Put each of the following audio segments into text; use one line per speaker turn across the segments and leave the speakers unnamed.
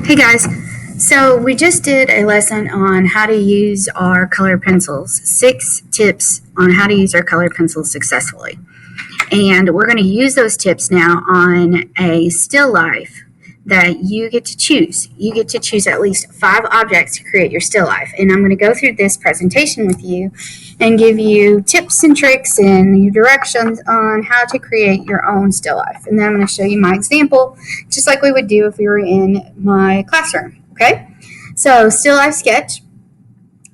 Hey guys, so we just did a lesson on how to use our colored pencils, 6 tips on how to use our colored pencils successfully. And we're going to use those tips now on a still life that you get to choose. You get to choose at least 5 objects to create your still life. And I'm going to go through this presentation with you and give you tips and tricks and directions on how to create your own still life. And then I'm going to show you my example, just like we would do if we were in my classroom. Okay? So, still life sketch.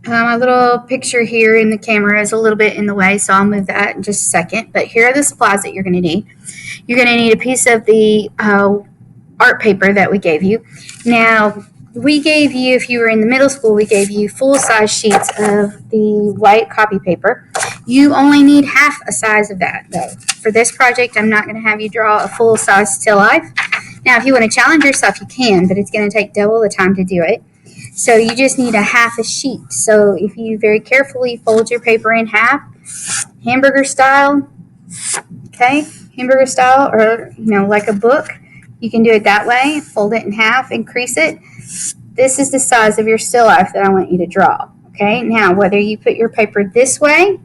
My little picture here in the camera is a little bit in the way, so I'll move that in just a second. But here are the supplies that you're going to need. You're going to need a piece of the art paper that we gave you. Now, we gave you, if you were in the middle school, we gave you full-size sheets of the white copy paper. You only need half a size of that, though. For this project, I'm not going to have you draw a full-size still life. Now, if you want to challenge yourself, you can, but it's going to take double the time to do it. So you just need a half a sheet. So if you very carefully fold your paper in half, hamburger style, okay, hamburger style, or like a book, you can do it that way. Fold it in half, increase it. This is the size of your still life that I want you to draw. Okay, now whether you put your paper this way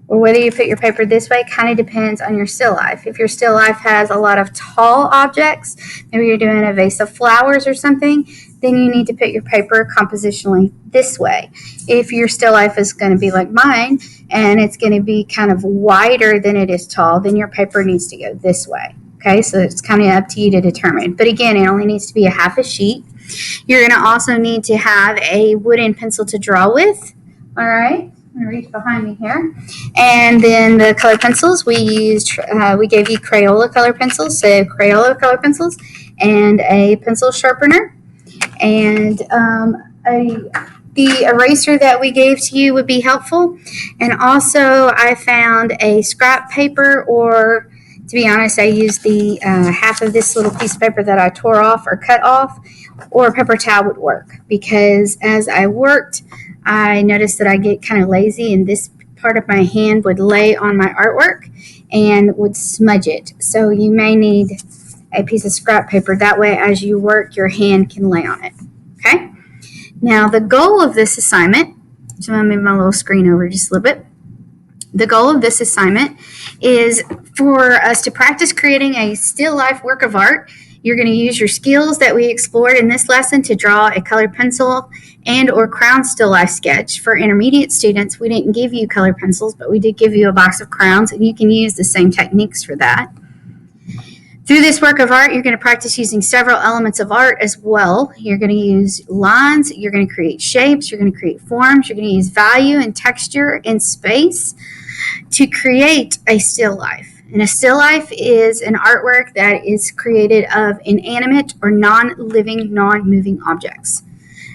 or whether you put your paper this way kind of depends on your still life. If your still life has a lot of tall objects, maybe you're doing a vase of flowers or something, then you need to put your paper compositionally this way. If your still life is going to be like mine and it's going to be kind of wider than it is tall, then your paper needs to go this way. Okay, so it's kind of up to you to determine. But again, it only needs to be a half a sheet. You're going to also need to have a wooden pencil to draw with. All right, I'm going to reach behind me here. And then the color pencils, we gave you Crayola color pencils, so Crayola color pencils, and a pencil sharpener. And the eraser that we gave to you would be helpful. And also I found a scrap paper, or to be honest, I used the half of this little piece of paper that I tore off or cut off, or a paper towel would work, because as I worked, I noticed that I get kind of lazy and this part of my hand would lay on my artwork and would smudge it. So you may need a piece of scrap paper. That way, as you work, your hand can lay on it. Okay? Now, the goal of this assignment, so I'm going to move my little screen over just a little bit. The goal of this assignment is for us to practice creating a still life work of art. You're going to use your skills that we explored in this lesson to draw a colored pencil and or crown still life sketch. For intermediate students, we didn't give you colored pencils, but we did give you a box of crowns, and you can use the same techniques for that. Through this work of art, you're going to practice using several elements of art as well. You're going to use lines, you're going to create shapes, you're going to create forms, you're going to use value and texture and space to create a still life. And a still life is an artwork that is created of inanimate or non-living, non-moving objects.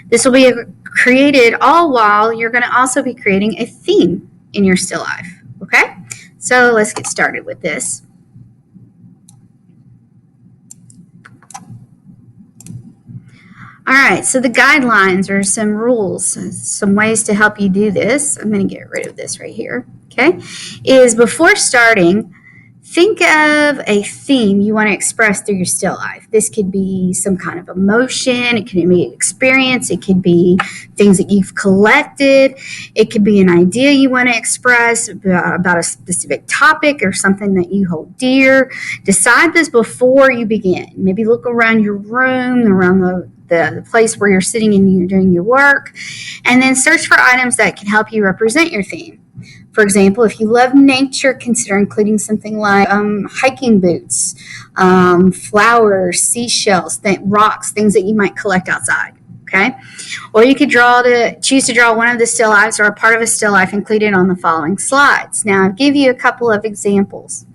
This will be created all while you're going to also be creating a theme in your still life. Okay? So let's get started with this. All right, so the guidelines are some rules, some ways to help you do this. I'm going to get rid of this right here, okay? Is before starting, think of a theme you want to express through your still life. This could be some kind of emotion, it could be experience, it could be things that you've collected, it could be an idea you want to express about a specific topic or something that you hold dear. Decide this before you begin. Maybe look around your room, around the place where you're sitting and you're doing your work, and then search for items that can help you represent your theme. For example, if you love nature, consider including something like hiking boots, flowers, seashells, rocks, things that you might collect outside. Okay, or you could choose to draw one of the still lifes or a part of a still life included on the following slides. Now, I'll give you a couple of examples.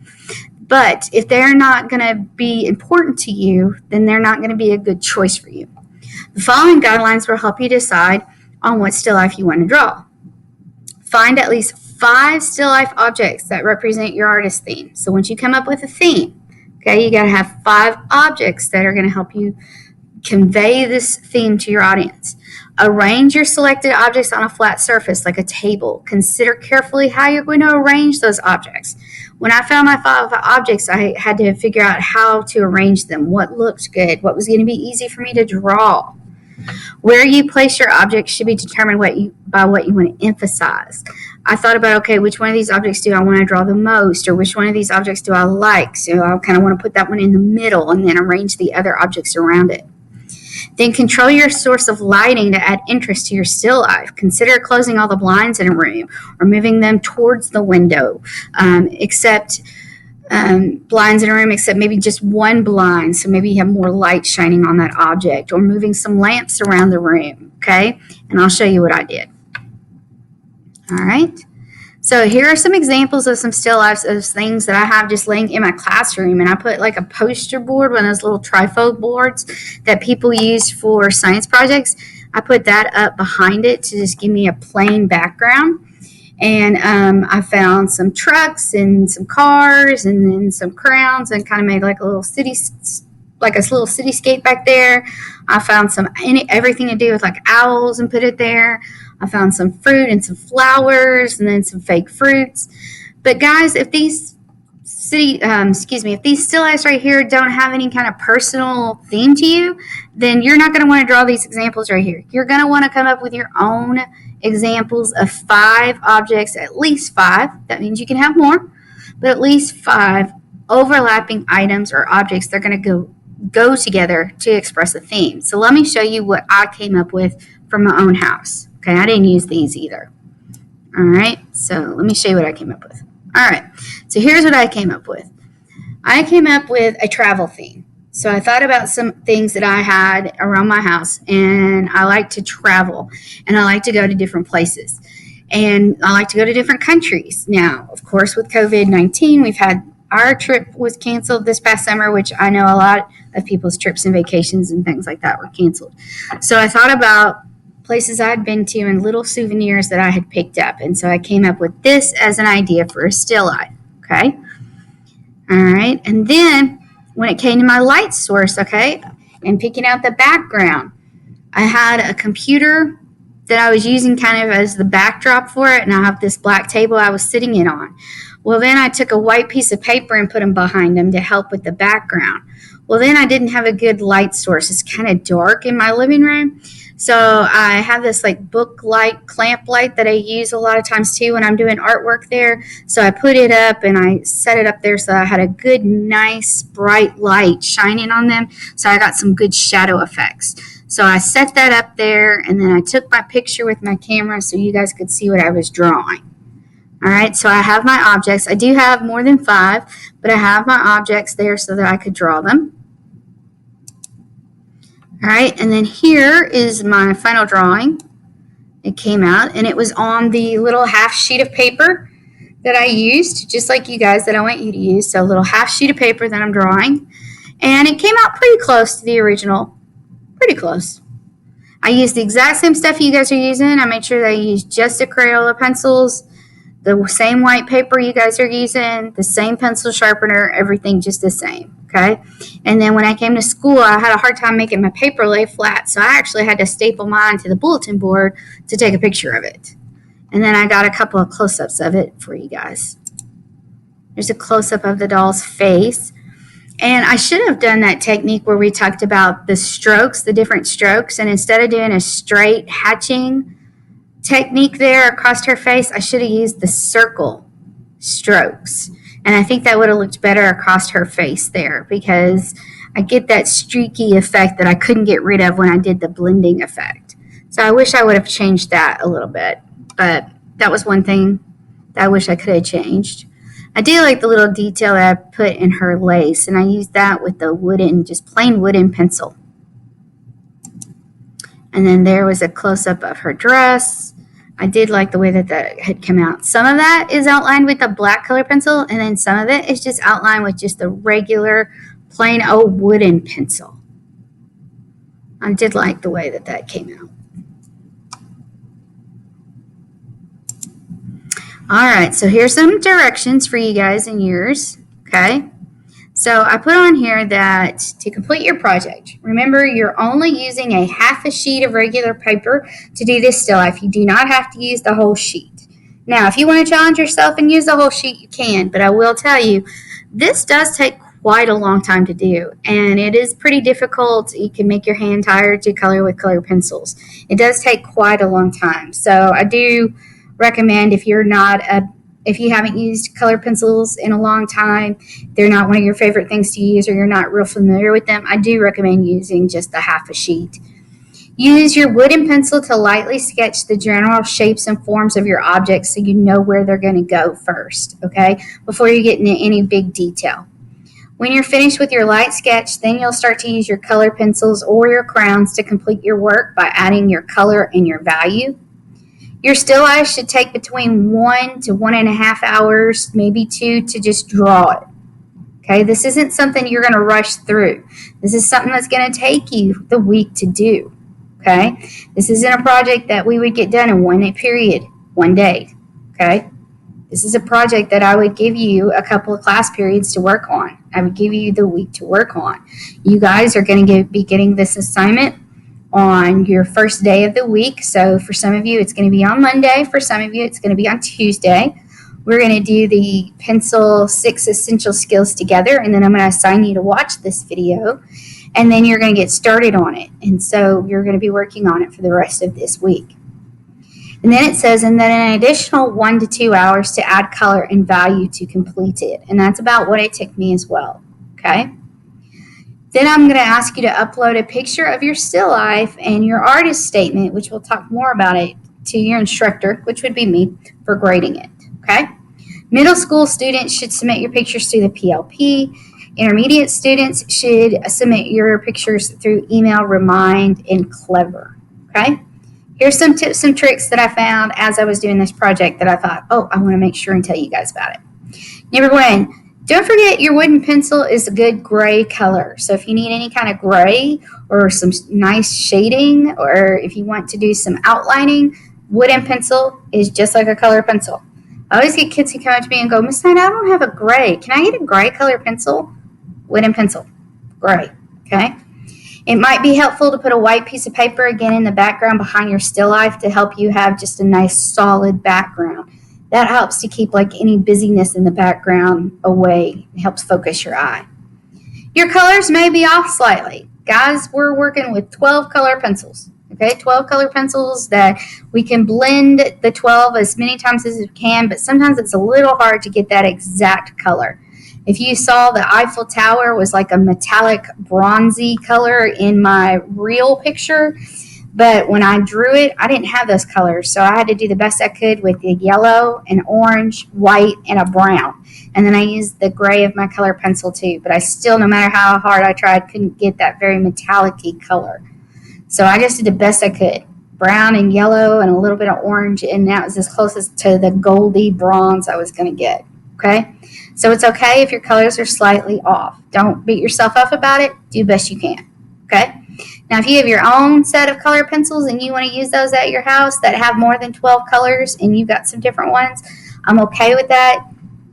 But if they're not going to be important to you, then they're not going to be a good choice for you. The following guidelines will help you decide on what still life you want to draw. Find at least 5 still life objects that represent your artist theme. So once you come up with a theme, okay, you got to have 5 objects that are going to help you convey this theme to your audience. Arrange your selected objects on a flat surface like a table. Consider carefully how you're going to arrange those objects. When I found my 5 objects, I had to figure out how to arrange them, what looked good, what was going to be easy for me to draw. Where you place your objects should be determined by what you want to emphasize. I thought about, okay, which one of these objects do I want to draw the most, or which one of these objects do I like? So I kind of want to put that one in the middle and then arrange the other objects around it. Then control your source of lighting to add interest to your still life. Consider closing all the blinds in a room or moving them towards the window, except blinds in a room, except maybe just one blind. So maybe you have more light shining on that object, or moving some lamps around the room. Okay. And I'll show you what I did. All right. So here are some examples of some still lifes of things that I have just laying in my classroom. And I put like a poster board, one of those little trifold boards that people use for science projects. I put that up behind it to just give me a plain background. And I found some trucks and some cars and then some crowns and kind of made like a little cityscape back there. I found everything to do with like owls and put it there. I found some fruit and some flowers and then some fake fruits. But guys, if these if these still lifes right here don't have any kind of personal theme to you, then you're not going to want to draw these examples right here. You're going to want to come up with your own examples of 5 objects, at least 5. That means you can have more, but at least 5 overlapping items or objects that are going to go together to express a theme. So let me show you what I came up with from my own house. Okay, I didn't use these either. All right, so let me show you what I came up with. All right, so here's what I came up with. I came up with a travel theme. So I thought about some things that I had around my house, and I like to travel, and I like to go to different places, and I like to go to different countries. Now, of course, with COVID-19, our trip was canceled this past summer, which I know a lot of people's trips and vacations and things like that were canceled. So I thought about places I'd been to and little souvenirs that I had picked up. And so I came up with this as an idea for a still life. Okay. All right. And then when it came to my light source, okay, and picking out the background, I had a computer that I was using kind of as the backdrop for it. And I have this black table I was sitting in on. Well, then I took a white piece of paper and put them behind them to help with the background. Well, then I didn't have a good light source. It's kind of dark in my living room. So I have this like book light, clamp light that I use a lot of times too when I'm doing artwork there. So I put it up and I set it up there so I had a good, nice, bright light shining on them. So I got some good shadow effects. So I set that up there and then I took my picture with my camera so you guys could see what I was drawing. All right, so I have my objects. I do have more than 5, but I have my objects there so that I could draw them. All right, and then here is my final drawing. It came out, and it was on the little half sheet of paper that I used, just like you guys that I want you to use. So a little half sheet of paper that I'm drawing. And it came out pretty close to the original. Pretty close. I used the exact same stuff you guys are using. I made sure that I used just the Crayola pencils, the same white paper you guys are using, the same pencil sharpener, everything just the same, okay? And then when I came to school, I had a hard time making my paper lay flat, so I actually had to staple mine to the bulletin board to take a picture of it. And then I got a couple of close-ups of it for you guys. There's a close-up of the doll's face. And I should have done that technique where we talked about the strokes, the different strokes, and instead of doing a straight hatching technique there across her face, I should have used the circle strokes. And I think that would have looked better across her face there because I get that streaky effect that I couldn't get rid of when I did the blending effect. So I wish I would have changed that a little bit, but that was one thing that I wish I could have changed. I do like the little detail that I put in her lace, and I used that with the just plain wooden pencil. And then there was a close-up of her dress. I did like the way that had come out. Some of that is outlined with a black color pencil, and then some of it is just outlined with just the regular plain old wooden pencil. I did like the way that came out. All right, so here's some directions for you guys and yours, okay? So I put on here that to complete your project, remember you're only using half a sheet of regular paper to do this still life. You do not have to use the whole sheet. Now, if you want to challenge yourself and use the whole sheet, you can, but I will tell you, this does take quite a long time to do, and it is pretty difficult. You can make your hand tired to color with colored pencils. It does take quite a long time. So I do recommend if you haven't used colored pencils in a long time, they're not one of your favorite things to use, or you're not real familiar with them, I do recommend using just a half a sheet. Use your wooden pencil to lightly sketch the general shapes and forms of your objects so you know where they're going to go first, okay, before you get into any big detail. When you're finished with your light sketch, then you'll start to use your color pencils or your crayons to complete your work by adding your color and your value. Your still life should take between 1 to 1.5 hours, maybe 2, to just draw it. Okay, this isn't something you're going to rush through. This is something that's going to take you the week to do. Okay, this isn't a project that we would get done in one period, one day. Okay, this is a project that I would give you a couple of class periods to work on. I would give you the week to work on. You guys are going to be getting this assignment on your first day of the week. So for some of you, it's going to be on Monday. For some of you, it's going to be on Tuesday. We're going to do the Pencil 6 Essential Skills together, and then I'm going to assign you to watch this video, and then you're going to get started on it. And so you're going to be working on it for the rest of this week. And then it says, and then an additional 1 to 2 hours to add color and value to complete it. And that's about what it took me as well. Okay. Then I'm going to ask you to upload a picture of your still life and your artist statement, which we'll talk more about it, to your instructor, which would be me, for grading it. Okay. Middle school students should submit your pictures through the PLP. Intermediate students should submit your pictures through email, Remind, and Clever. Okay. Here's some tips and tricks that I found as I was doing this project that I thought, oh, I want to make sure and tell you guys about it. Number 1, don't forget your wooden pencil is a good gray color. So if you need any kind of gray or some nice shading, or if you want to do some outlining, wooden pencil is just like a color pencil. I always get kids who come up to me and go, Miss Knight, I don't have a gray. Can I get a gray color pencil? Wooden pencil, gray, okay? It might be helpful to put a white piece of paper again in the background behind your still life to help you have just a nice solid background. That helps to keep like any busyness in the background away. It helps focus your eye. Your colors may be off slightly. Guys, we're working with 12 color pencils. Okay, 12 color pencils that we can blend the 12 as many times as we can, but sometimes it's a little hard to get that exact color. If you saw, the Eiffel Tower was like a metallic bronzy color in my real picture, but when I drew it, I didn't have those colors, so I had to do the best I could with the yellow, an orange, white, and a brown. And then I used the gray of my color pencil too, but I still, no matter how hard I tried, couldn't get that very metallic-y color. So I just did the best I could. Brown and yellow and a little bit of orange, and that was as close as to the goldy bronze I was going to get. Okay? So it's okay if your colors are slightly off. Don't beat yourself up about it. Do the best you can. Okay? Now, if you have your own set of color pencils and you want to use those at your house that have more than 12 colors and you've got some different ones, I'm okay with that.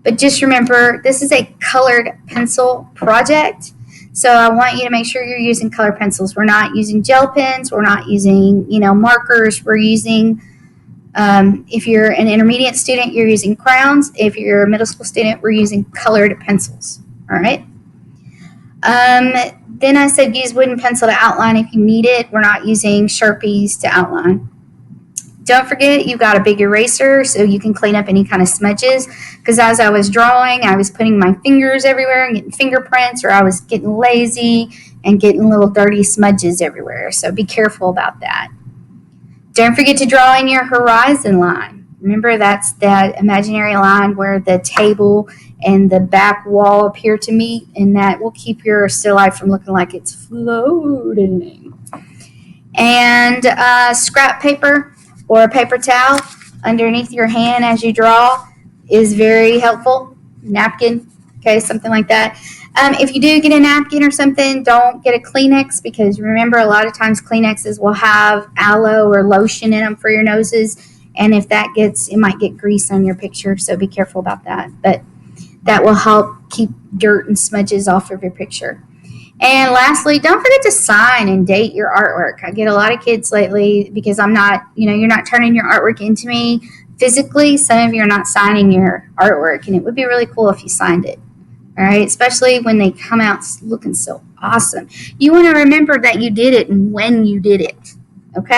But just remember, this is a colored pencil project. So I want you to make sure you're using color pencils. We're not using gel pens. We're not using, markers. We're using, if you're an intermediate student, you're using crayons. If you're a middle school student, we're using colored pencils. All right. Then I said use wooden pencil to outline if you need it. We're not using Sharpies to outline. Don't forget you've got a big eraser so you can clean up any kind of smudges, because as I was drawing, I was putting my fingers everywhere and getting fingerprints, or I was getting lazy and getting little dirty smudges everywhere. So be careful about that. Don't forget to draw in your horizon line. Remember, that's that imaginary line where the table and the back wall appear to meet, and that will keep your still life from looking like it's floating. And scrap paper or a paper towel underneath your hand as you draw is very helpful. Napkin, okay, something like that. If you do get a napkin or something, don't get a Kleenex, because remember, a lot of times Kleenexes will have aloe or lotion in them for your noses, and if that it might get grease on your picture, so be careful about that. But that will help keep dirt and smudges off of your picture. And lastly, don't forget to sign and date your artwork. I get a lot of kids lately, because I'm not, you're not turning your artwork into me physically, some of you are not signing your artwork, and it would be really cool if you signed it. All right, especially when they come out looking so awesome. You want to remember that you did it and when you did it. Okay?